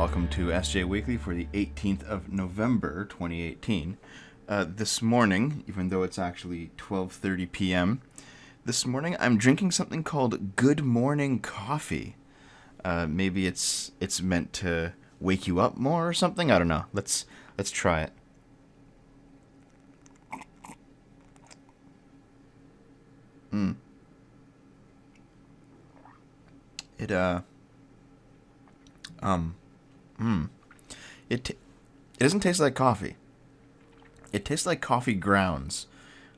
welcome to SJ Weekly for the 18th of November, 2018. This morning, even though it's actually 12:30 p.m., this morning I'm drinking something called Good Morning Coffee. Maybe it's meant to wake you up more or something? I don't know. Let's try it. It doesn't taste like coffee. It tastes like coffee grounds.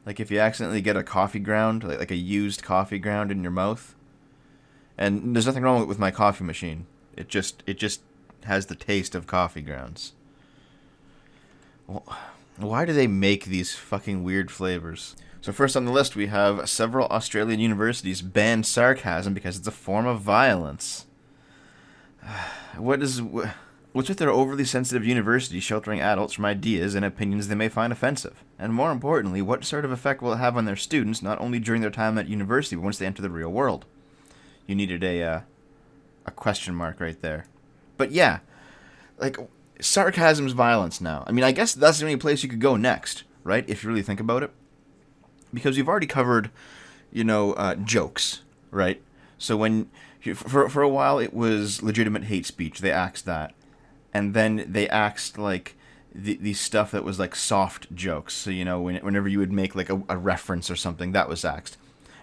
Like if you accidentally get a coffee ground, like a used coffee ground in your mouth. And there's nothing wrong with my coffee machine. It just has the taste of coffee grounds. Why do they make these fucking weird flavors? So first on the list we have several Australian universities ban sarcasm because it's a form of violence. What's with their overly sensitive universities sheltering adults from ideas and opinions they may find offensive? And more importantly, what sort of effect will it have on their students, not only during their time at university, but once they enter the real world? You needed a question mark right there. But yeah, like, sarcasm's violence now. I mean, I guess that's the only place you could go next, right? If you really think about it. Because you've already covered, jokes, right? So when, for a while, it was legitimate hate speech. They axed that. And then they axed, like, the stuff that was, like, soft jokes. So, whenever you would make, like, a reference or something, that was axed.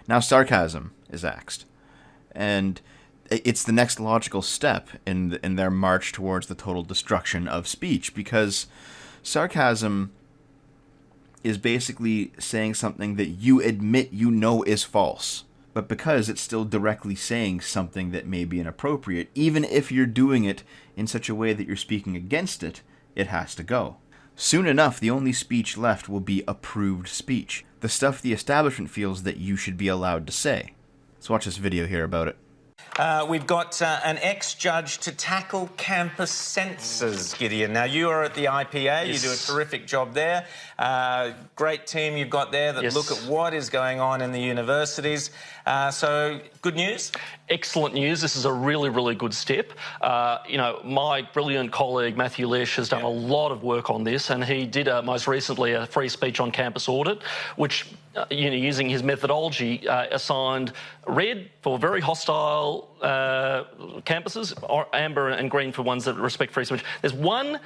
Now sarcasm is axed. And it's the next logical step in their march towards the total destruction of speech. Because sarcasm is basically saying something that you admit is false. But because it's still directly saying something that may be inappropriate, even if you're doing it in such a way that you're speaking against it, it has to go. Soon enough, the only speech left will be approved speech. The stuff the establishment feels that you should be allowed to say. Let's watch this video here about it. We've got an ex-judge to tackle campus censors, Gideon. Now, you are at the IPA. Yes. You do a terrific job there. Great team you've got there that look at what is going on in the universities. So, good news? Excellent news. This is a really, really good step. My brilliant colleague, Matthew Lesh, has done a lot of work on this, and he did most recently a free speech on campus audit, which, using his methodology, assigned red for very hostile campuses, or amber and green for ones that respect free speech. There's one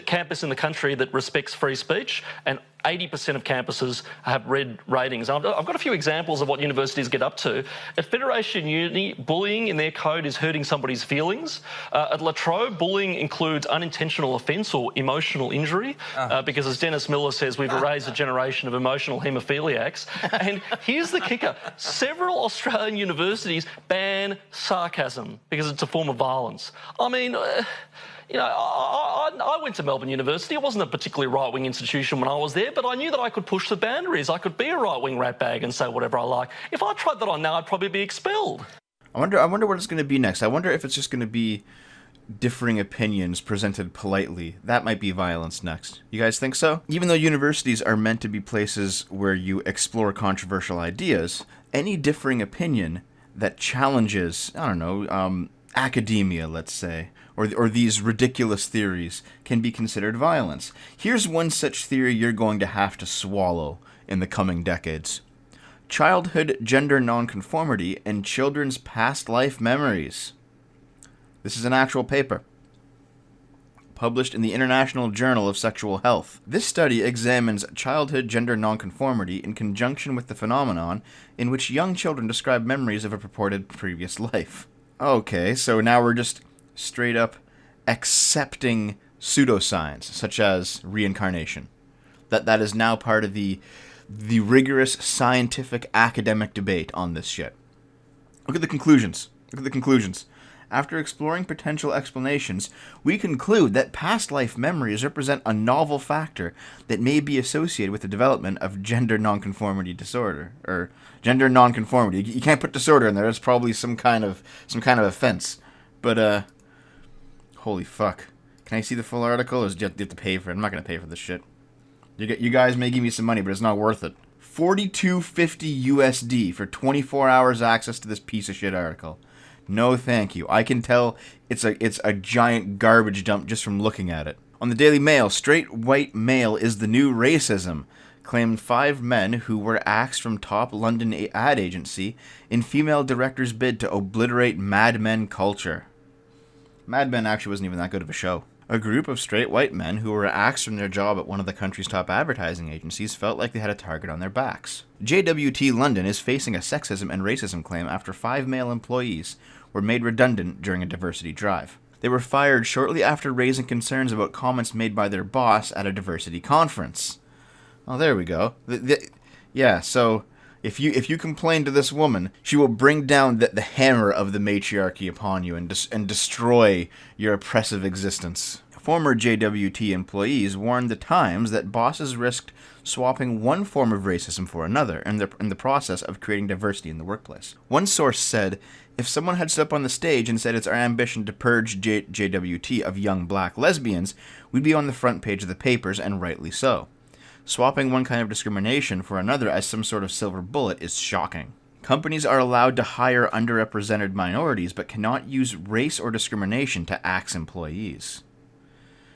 campus in the country that respects free speech, and 80% of campuses have red ratings. I've got a few examples of what universities get up to. At Federation Uni, bullying in their code is hurting somebody's feelings. At La Trobe, bullying includes unintentional offence or emotional injury, because as Dennis Miller says, we've raised a generation of emotional haemophiliacs. And here's the kicker. Several Australian universities ban sarcasm because it's a form of violence. I mean, I went to Melbourne University. It wasn't a particularly right-wing institution when I was there, but I knew that I could push the boundaries. I could be a right-wing ratbag and say whatever I like. If I tried that on now, I'd probably be expelled. I wonder what it's going to be next. I wonder if it's just going to be differing opinions presented politely. That might be violence next. You guys think so? Even though universities are meant to be places where you explore controversial ideas, any differing opinion that challenges, academia, let's say, or these ridiculous theories can be considered violence. Here's one such theory you're going to have to swallow in the coming decades. Childhood gender nonconformity and children's past life memories. This is an actual paper, published in the International Journal of Sexual Health. This study examines childhood gender nonconformity in conjunction with the phenomenon in which young children describe memories of a purported previous life. Okay, so now we're just straight up accepting pseudoscience, such as reincarnation. That is now part of the rigorous scientific academic debate on this shit. Look at the conclusions. After exploring potential explanations, we conclude that past life memories represent a novel factor that may be associated with the development of gender nonconformity disorder, or gender nonconformity. You can't put disorder in there. It's probably some kind of offense. But holy fuck! Can I see the full article, or do you have to pay for it? I'm not gonna pay for this shit. You guys may give me some money, but it's not worth it. $42.50 USD for 24 hours access to this piece of shit article. No thank you. I can tell it's a giant garbage dump just from looking at it. On the Daily Mail, straight white male is the new racism, claimed 5 men who were axed from top London ad agency in female director's bid to obliterate Mad Men culture. Mad Men actually wasn't even that good of a show. A group of straight white men who were axed from their job at one of the country's top advertising agencies felt like they had a target on their backs. JWT London is facing a sexism and racism claim after 5 male employees were made redundant during a diversity drive. They were fired shortly after raising concerns about comments made by their boss at a diversity conference. Oh, there we go. Yeah, so if you complain to this woman, she will bring down the hammer of the matriarchy upon you and destroy your oppressive existence. Former JWT employees warned the Times that bosses risked swapping one form of racism for another in the process of creating diversity in the workplace. One source said, if someone had stood up on the stage and said it's our ambition to purge JWT of young black lesbians, we'd be on the front page of the papers, and rightly so. Swapping one kind of discrimination for another as some sort of silver bullet is shocking. Companies are allowed to hire underrepresented minorities but cannot use race or discrimination to axe employees.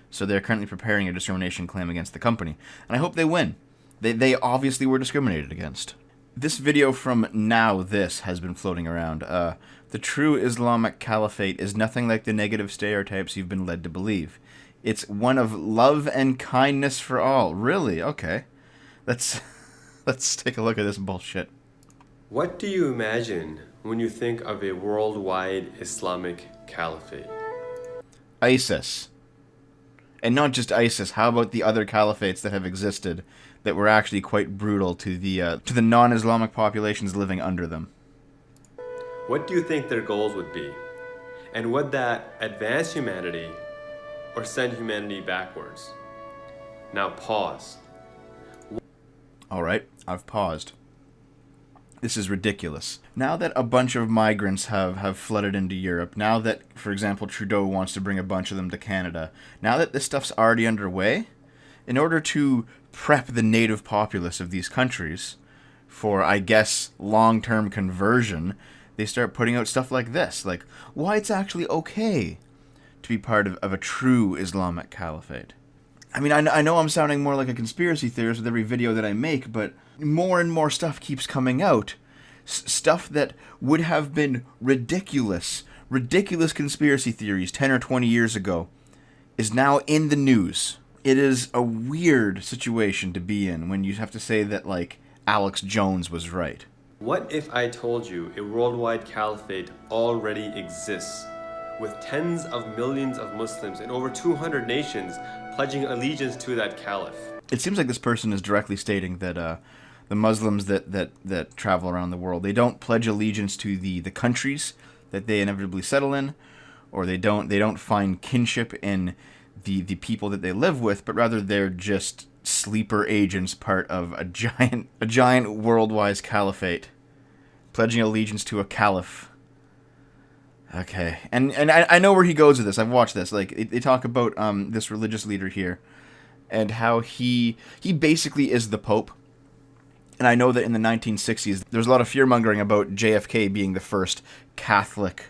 So they're currently preparing a discrimination claim against the company, and I hope they win. They obviously were discriminated against. This video from Now This has been floating around. The true Islamic Caliphate is nothing like the negative stereotypes you've been led to believe. It's one of love and kindness for all. Really? Okay. Let's take a look at this bullshit. What do you imagine when you think of a worldwide Islamic Caliphate? ISIS. And not just ISIS, how about the other caliphates that have existed that were actually quite brutal to the non-Islamic populations living under them? What do you think their goals would be? And would that advance humanity or send humanity backwards? Now pause. Alright, I've paused. This is ridiculous. Now that a bunch of migrants have flooded into Europe, now that, for example, Trudeau wants to bring a bunch of them to Canada, now that this stuff's already underway, in order to prep the native populace of these countries for, I guess, long-term conversion, they start putting out stuff like this, like why it's actually okay to be part of a true Islamic caliphate. I mean, I know I'm sounding more like a conspiracy theorist with every video that I make, but more and more stuff keeps coming out. Stuff that would have been ridiculous conspiracy theories 10 or 20 years ago is now in the news. It is a weird situation to be in when you have to say that, like, Alex Jones was right. What if I told you a worldwide caliphate already exists, with tens of millions of Muslims in over 200 nations pledging allegiance to that caliph? It seems like this person is directly stating that the Muslims that travel around the world, they don't pledge allegiance to the countries that they inevitably settle in, or they don't find kinship in the people that they live with, but rather they're just sleeper agents, part of a giant worldwide caliphate, pledging allegiance to a caliph. Okay, and I know where he goes with this. I've watched this. Like, they talk about this religious leader here, and how he basically is the Pope. And I know that in the 1960s, there was a lot of fear-mongering about JFK being the first Catholic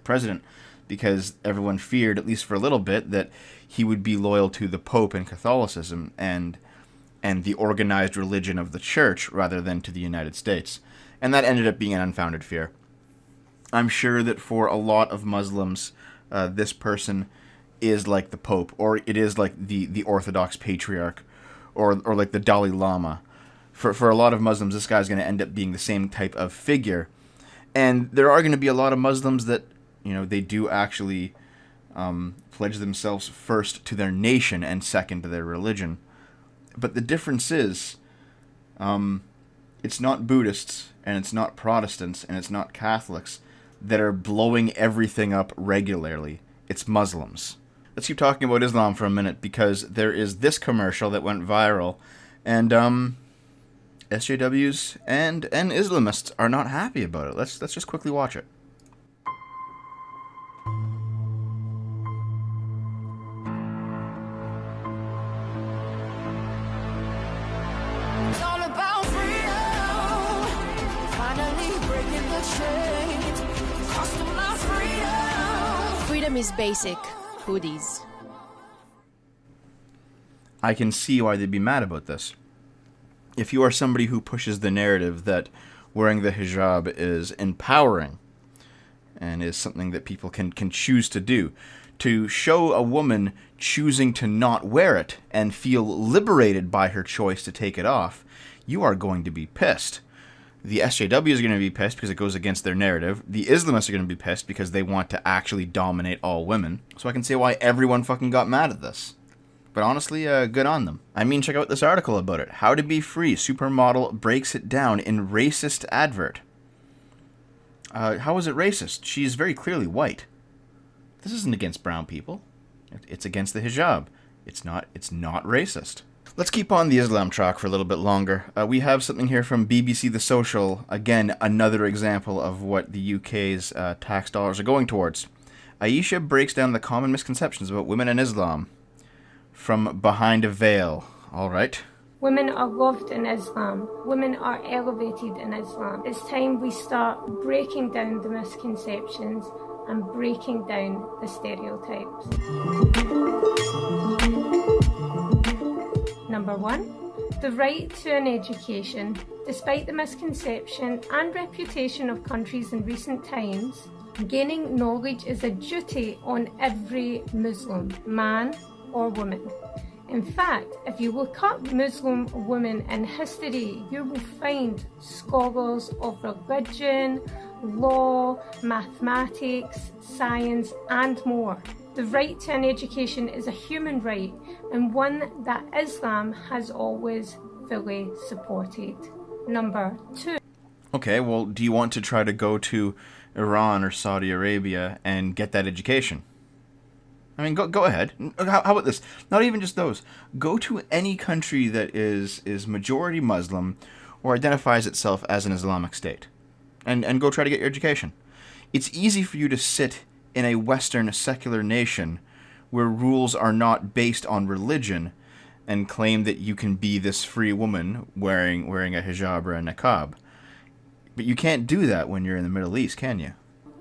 president, because everyone feared, at least for a little bit, that he would be loyal to the Pope and Catholicism and the organized religion of the Church rather than to the United States. And that ended up being an unfounded fear. I'm sure that for a lot of Muslims, this person is like the Pope, or it is like the Orthodox Patriarch, or like the Dalai Lama. For a lot of Muslims, this guy's going to end up being the same type of figure. And there are going to be a lot of Muslims that, they do actually pledge themselves first to their nation and second to their religion. But the difference is, it's not Buddhists, and it's not Protestants, and it's not Catholics that are blowing everything up regularly. It's Muslims. Let's keep talking about Islam for a minute, because there is this commercial that went viral, and SJWs and Islamists are not happy about it. Let's just quickly watch it. It's all about freedom, finally breaking the chains, Cost of my freedom. Freedom is basic. Hoodies. I can see why they'd be mad about this. If you are somebody who pushes the narrative that wearing the hijab is empowering and is something that people can choose to do, to show a woman choosing to not wear it and feel liberated by her choice to take it off, you are going to be pissed. The SJW is going to be pissed because it goes against their narrative. The Islamists are going to be pissed because they want to actually dominate all women. So I can see why everyone fucking got mad at this. But honestly, good on them. I mean, check out this article about it. How to Be Free. Supermodel breaks it down in racist advert. How is it racist? She's very clearly white. This isn't against brown people. It's against the hijab. It's not racist. Let's keep on the Islam track for a little bit longer. We have something here from BBC The Social. Again, another example of what the UK's tax dollars are going towards. Aisha breaks down the common misconceptions about women in Islam. From behind a veil. All right. Women are loved in Islam. Women are elevated in Islam. It's time we start breaking down the misconceptions and breaking down the stereotypes. Number 1, the right to an education. Despite the misconception and reputation of countries in recent times, gaining knowledge is a duty on every Muslim, man or woman. In fact, if you look up Muslim women in history, you will find scholars of religion, law, mathematics, science, and more. The right to an education is a human right and one that Islam has always fully supported. Number 2. Okay, well, do you want to try to go to Iran or Saudi Arabia and get that education? I mean, go ahead. How about this? Not even just those. Go to any country that is majority Muslim or identifies itself as an Islamic state. And go try to get your education. It's easy for you to sit in a Western secular nation where rules are not based on religion and claim that you can be this free woman wearing a hijab or a niqab. But you can't do that when you're in the Middle East, can you?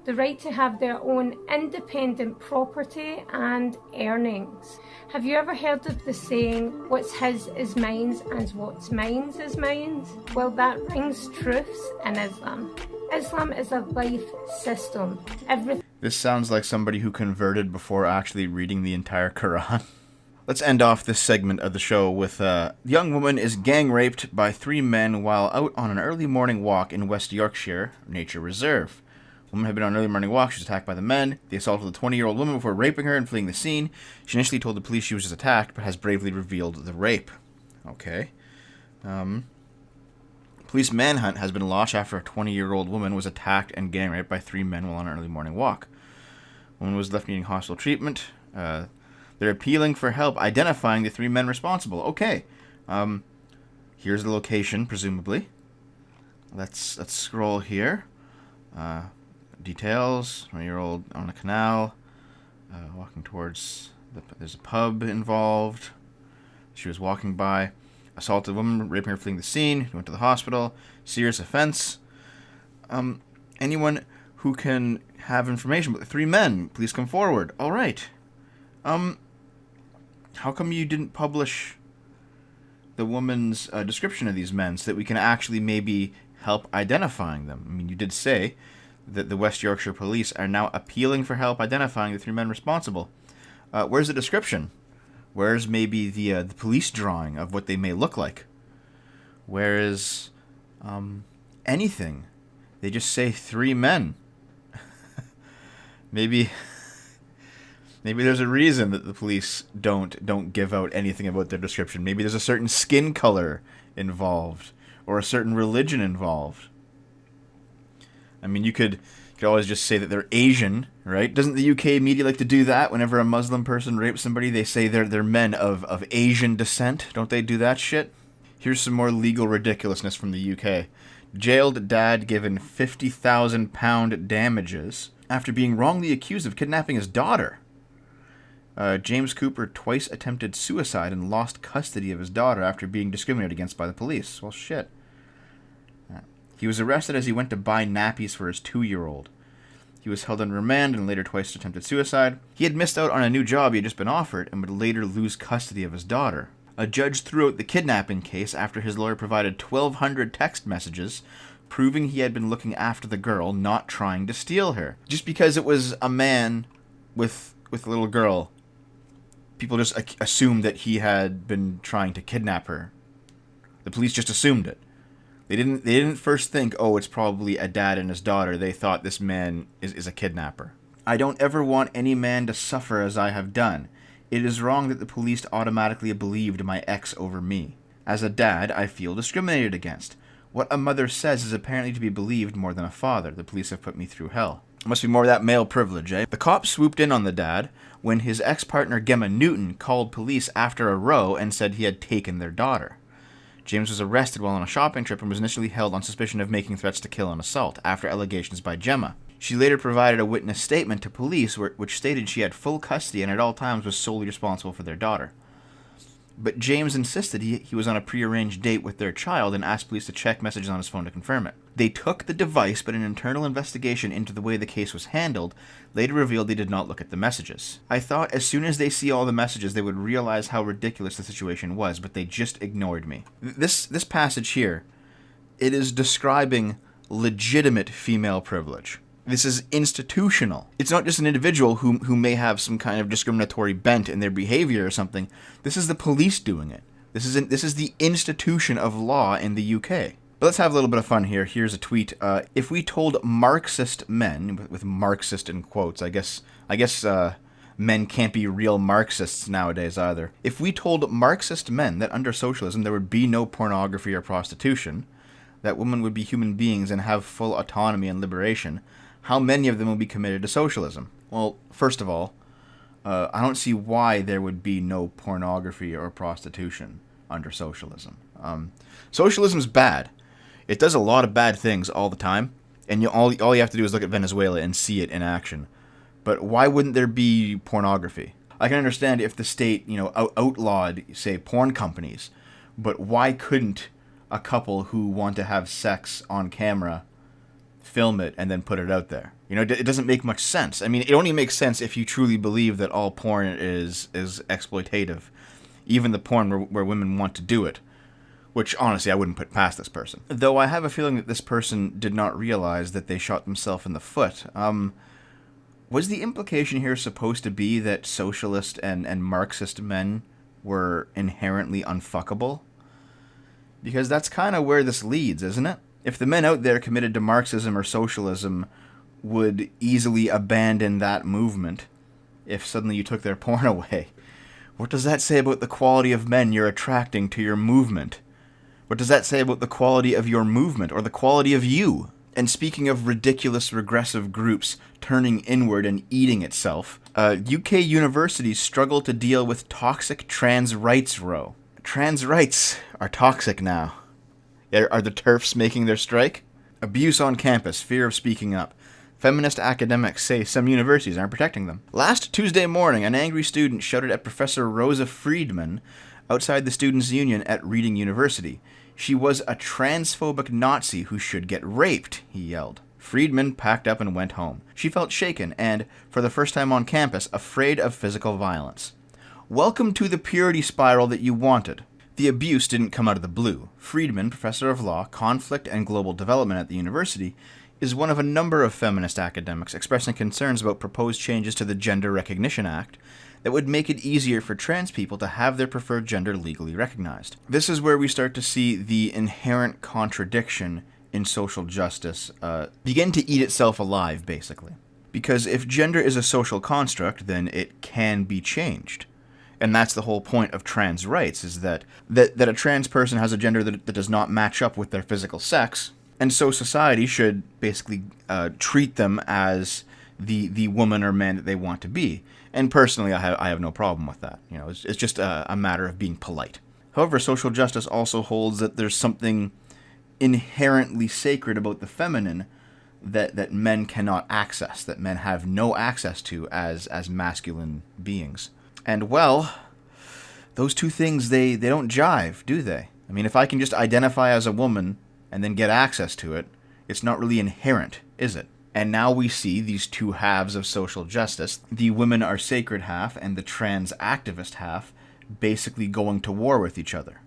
The right to have their own independent property and earnings. Have you ever heard of the saying, what's his is mine's and what's mine's is mine's? Well, that rings truths in Islam. Islam is a life system. This sounds like somebody who converted before actually reading the entire Quran. Let's end off this segment of the show with a young woman is gang raped by 3 men while out on an early morning walk in West Yorkshire Nature Reserve. The woman had been on an early morning walk. She was attacked by the men. They assaulted the 20-year-old woman before raping her and fleeing the scene. She initially told the police she was just attacked, but has bravely revealed the rape. Okay. Police manhunt has been launched after a 20-year-old woman was attacked and gang raped by 3 men while on an early morning walk. The woman was left needing hospital treatment. They're appealing for help identifying the 3 men responsible. Okay. Here's the location, presumably. Let's scroll here. Details, 20-year-old on a canal, walking towards, there's a pub involved. She was walking by, assaulted a woman, raping her, fleeing the scene, went to the hospital, serious offense. Anyone who can have information about the 3 men, please come forward. All right. How come you didn't publish the woman's description of these men so that we can actually maybe help identifying them? I mean, you did say that the West Yorkshire Police are now appealing for help identifying the 3 men responsible. Where's the description? Where's maybe the police drawing of what they may look like? Where is anything? They just say 3 men. Maybe there's a reason that the police don't give out anything about their description. Maybe there's a certain skin color involved or a certain religion involved. I mean, you could always just say that they're Asian, right? Doesn't the UK media like to do that? Whenever a Muslim person rapes somebody, they say they're men of Asian descent. Don't they do that shit? Here's some more legal ridiculousness from the UK. Jailed dad given £50,000 damages after being wrongly accused of kidnapping his daughter. James Cooper twice attempted suicide and lost custody of his daughter after being discriminated against by the police. Well, shit. He was arrested as he went to buy nappies for his 2-year-old. He was held on remand and later twice attempted suicide. He had missed out on a new job he had just been offered and would later lose custody of his daughter. A judge threw out the kidnapping case after his lawyer provided 1,200 text messages proving he had been looking after the girl, not trying to steal her. Just because it was a man with a little girl, people just assumed that he had been trying to kidnap her. The police just assumed it. They didn't first think, oh, it's probably a dad and his daughter. They thought this man is a kidnapper. I don't ever want any man to suffer as I have done. It is wrong that the police automatically believed my ex over me. As a dad, I feel discriminated against. What a mother says is apparently to be believed more than a father. The police have put me through hell. Must be more of that male privilege, eh? The cops swooped in on the dad when his ex-partner Gemma Newton called police after a row and said he had taken their daughter. James was arrested while on a shopping trip and was initially held on suspicion of making threats to kill and assault, after allegations by Gemma. She later provided a witness statement to police which stated she had full custody and at all times was solely responsible for their daughter. But James insisted he was on a prearranged date with their child and asked police to check messages on his phone to confirm it. They took the device, but an internal investigation into the way the case was handled later revealed they did not look at the messages. I thought as soon as they see all the messages they would realize how ridiculous the situation was, but they just ignored me. This passage here, it is describing legitimate female privilege. This is institutional. It's not just an individual who may have some kind of discriminatory bent in their behavior or something. This is the police doing it. This is the institution of law in the UK. But let's have a little bit of fun here. Here's a tweet. If we told Marxist men, with Marxist in quotes, I guess men can't be real Marxists nowadays either. If we told Marxist men that under socialism there would be no pornography or prostitution, that women would be human beings and have full autonomy and liberation, how many of them will be committed to socialism? Well, first of all, I don't see why there would be no pornography or prostitution under socialism. Socialism's bad. It does a lot of bad things all the time, and all you have to do is look at Venezuela and see it in action. But why wouldn't there be pornography? I can understand if the state, outlawed, say, porn companies, but why couldn't a couple who want to have sex on camera film it and then put it out there? It doesn't make much sense. I mean, it only makes sense if you truly believe that all porn is exploitative, even the porn where women want to do it, which honestly I wouldn't put past this person. Though I have a feeling that this person did not realize that they shot themselves in the foot. Was the implication here supposed to be that socialist and Marxist men were inherently unfuckable? Because that's kind of where this leads, isn't it? If the men out there committed to Marxism or socialism would easily abandon that movement if suddenly you took their porn away, what does that say about the quality of men you're attracting to your movement? What does that say about the quality of your movement or the quality of you? And speaking of ridiculous regressive groups turning inward and eating itself, UK universities struggle to deal with toxic trans rights row. Trans rights are toxic now. Are the TERFs making their strike? Abuse on campus, fear of speaking up. Feminist academics say some universities aren't protecting them. Last Tuesday morning, an angry student shouted at Professor Rosa Friedman outside the Students' Union at Reading University. She was a transphobic Nazi who should get raped, he yelled. Friedman packed up and went home. She felt shaken and, for the first time on campus, afraid of physical violence. Welcome to the purity spiral that you wanted. The abuse didn't come out of the blue. Friedman, professor of law, conflict, and global development at the university, is one of a number of feminist academics expressing concerns about proposed changes to the Gender Recognition Act that would make it easier for trans people to have their preferred gender legally recognized. This is where we start to see the inherent contradiction in social justice begin to eat itself alive, basically. Because if gender is a social construct, then it can be changed. And that's the whole point of trans rights, is that a trans person has a gender that does not match up with their physical sex, and so society should basically treat them as the woman or man that they want to be. And personally, I have no problem with that. It's just a matter of being polite. However, social justice also holds that there's something inherently sacred about the feminine that men cannot access, that men have no access to as masculine beings. And, well, those two things, they don't jive, do they? I mean, if I can just identify as a woman and then get access to it, it's not really inherent, is it? And now we see these two halves of social justice, the women are sacred half and the trans activist half, basically going to war with each other.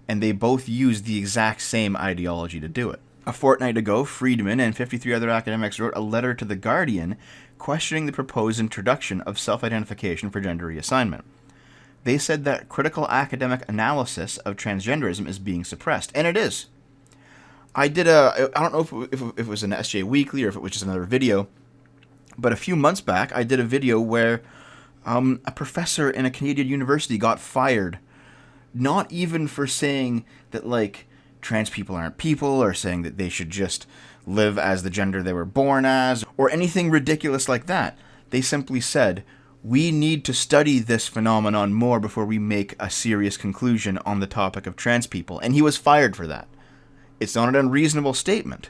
And they both use the exact same ideology to do it. A fortnight ago, Friedman and 53 other academics wrote a letter to The Guardian questioning the proposed introduction of self-identification for gender reassignment. They said that critical academic analysis of transgenderism is being suppressed, and it is. I don't know if it was an SJ Weekly or if it was just another video, but a few months back I did a video where a professor in a Canadian university got fired, not even for saying that, like, trans people aren't people, or saying that they should just live as the gender they were born as, or anything ridiculous like that. They simply said, we need to study this phenomenon more before we make a serious conclusion on the topic of trans people, and he was fired for that. It's not an unreasonable statement.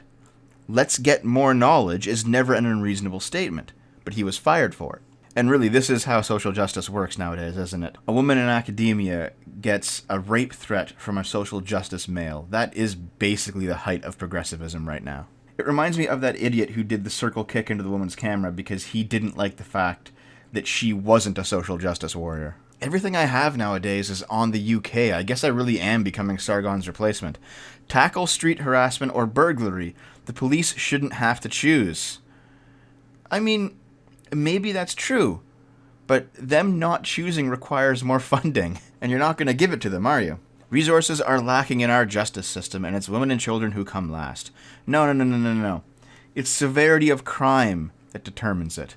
Let's get more knowledge is never an unreasonable statement, but he was fired for it. And really, this is how social justice works nowadays, isn't it? A woman in academia gets a rape threat from a social justice male. That is basically the height of progressivism right now. It reminds me of that idiot who did the circle kick into the woman's camera because he didn't like the fact that she wasn't a social justice warrior. Everything I have nowadays is on the UK. I guess I really am becoming Sargon's replacement. Tackle street harassment or burglary. The police shouldn't have to choose. I mean, maybe that's true, but them not choosing requires more funding, and you're not going to give it to them, are you? Resources are lacking in our justice system, and it's women and children who come last. No. It's severity of crime that determines it.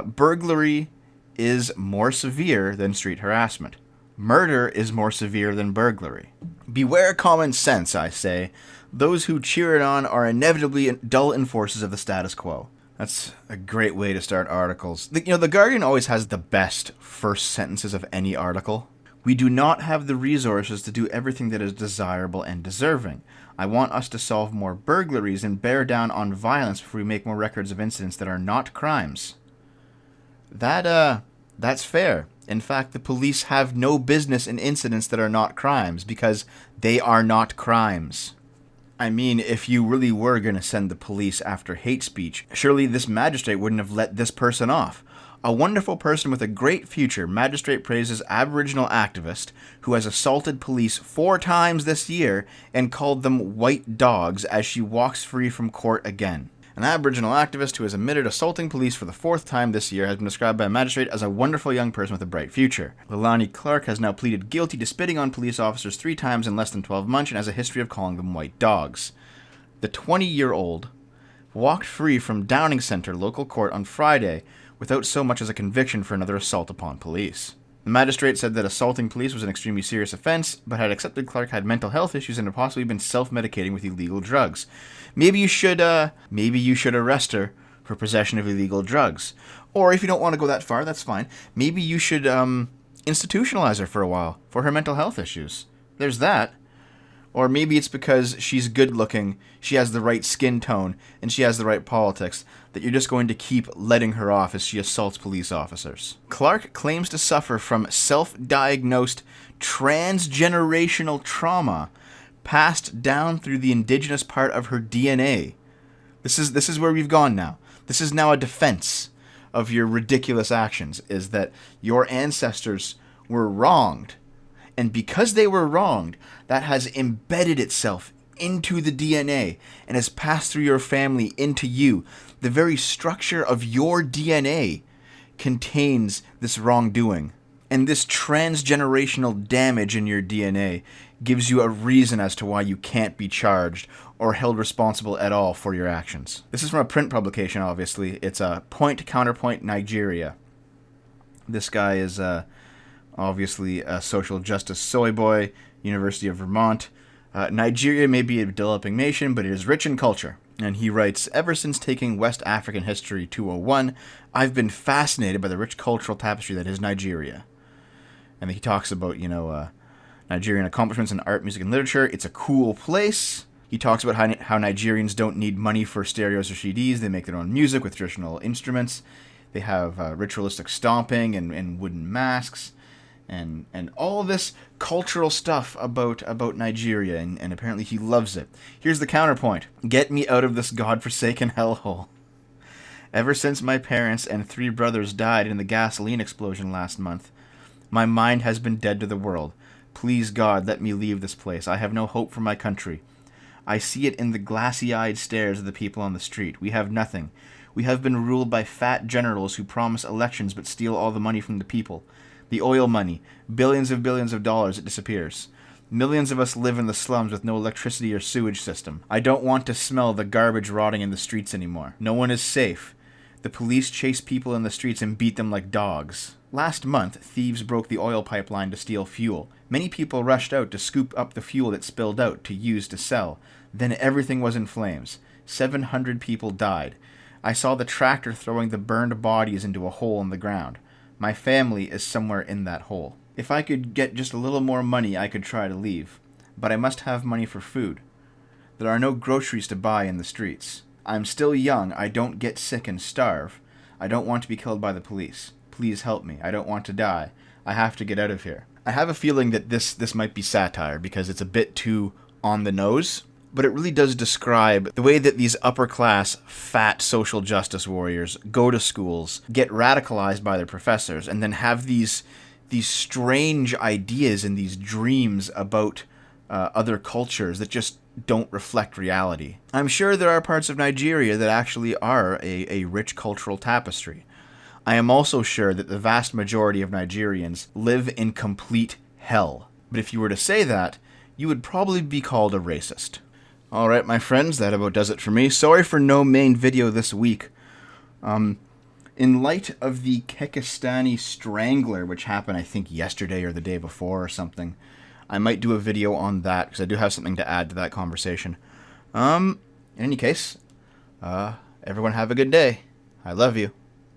Burglary is more severe than street harassment. Murder is more severe than burglary. Beware common sense, I say. Those who cheer it on are inevitably dull enforcers of the status quo. That's a great way to start articles. The Guardian always has the best first sentences of any article. We do not have the resources to do everything that is desirable and deserving. I want us to solve more burglaries and bear down on violence before we make more records of incidents that are not crimes. That's fair. In fact, the police have no business in incidents that are not crimes because they are not crimes. I mean, if you really were going to send the police after hate speech, surely this magistrate wouldn't have let this person off. A wonderful person with a great future, magistrate praises Aboriginal activist who has assaulted police 4 times this year and called them white dogs as she walks free from court again. An Aboriginal activist who has admitted assaulting police for the 4th time this year has been described by a magistrate as a wonderful young person with a bright future. Leilani Clark has now pleaded guilty to spitting on police officers 3 times in less than 12 months and has a history of calling them white dogs. The 20-year-old walked free from Downing Centre local court on Friday without so much as a conviction for another assault upon police. The magistrate said that assaulting police was an extremely serious offence, but had accepted Clark had mental health issues and had possibly been self-medicating with illegal drugs. Maybe you should arrest her for possession of illegal drugs. Or if you don't want to go that far, that's fine. Maybe you should institutionalize her for a while for her mental health issues. There's that. Or maybe it's because she's good looking, she has the right skin tone, and she has the right politics, that you're just going to keep letting her off as she assaults police officers. Clark claims to suffer from self-diagnosed transgenerational trauma passed down through the indigenous part of her DNA. This is where we've gone now. This is now a defense of your ridiculous actions, is that your ancestors were wronged. And because they were wronged, that has embedded itself into the DNA and has passed through your family into you. The very structure of your DNA contains this wrongdoing. And this transgenerational damage in your DNA gives you a reason as to why you can't be charged or held responsible at all for your actions. This is from a print publication, obviously. It's a Point Counterpoint Nigeria. This guy is obviously a social justice soy boy, University of Vermont. Nigeria may be a developing nation, but it is rich in culture. And he writes, ever since taking West African History 201, I've been fascinated by the rich cultural tapestry that is Nigeria. And he talks about, Nigerian accomplishments in art, music, and literature. It's a cool place. He talks about how Nigerians don't need money for stereos or CDs. They make their own music with traditional instruments. They have ritualistic stomping and wooden masks. and all this cultural stuff about Nigeria, and apparently he loves it. Here's the counterpoint. Get me out of this godforsaken hellhole. Ever since my parents and 3 brothers died in the gasoline explosion last month, my mind has been dead to the world. Please, God, let me leave this place. I have no hope for my country. I see it in the glassy-eyed stares of the people on the street. We have nothing. We have been ruled by fat generals who promise elections but steal all the money from the people. The oil money, billions of dollars, it disappears. Millions of us live in the slums with no electricity or sewage system. I don't want to smell the garbage rotting in the streets anymore. No one is safe. The police chase people in the streets and beat them like dogs. Last month, thieves broke the oil pipeline to steal fuel. Many people rushed out to scoop up the fuel that spilled out to use to sell. Then everything was in flames. 700 people died. I saw the tractor throwing the burned bodies into a hole in the ground. My family is somewhere in that hole. If I could get just a little more money, I could try to leave. But I must have money for food. There are no groceries to buy in the streets. I'm still young. I don't get sick and starve. I don't want to be killed by the police. Please help me. I don't want to die. I have to get out of here. I have a feeling that this might be satire because it's a bit too on the nose, but it really does describe the way that these upper-class, fat social justice warriors go to schools, get radicalized by their professors, and then have these strange ideas and these dreams about other cultures that just don't reflect reality. I'm sure there are parts of Nigeria that actually are a rich cultural tapestry. I am also sure that the vast majority of Nigerians live in complete hell. But if you were to say that, you would probably be called a racist. Alright, my friends, that about does it for me. Sorry for no main video this week. In light of the Kekistani Strangler, which happened, I think, yesterday or the day before or something, I might do a video on that, because I do have something to add to that conversation. In any case, everyone have a good day. I love you.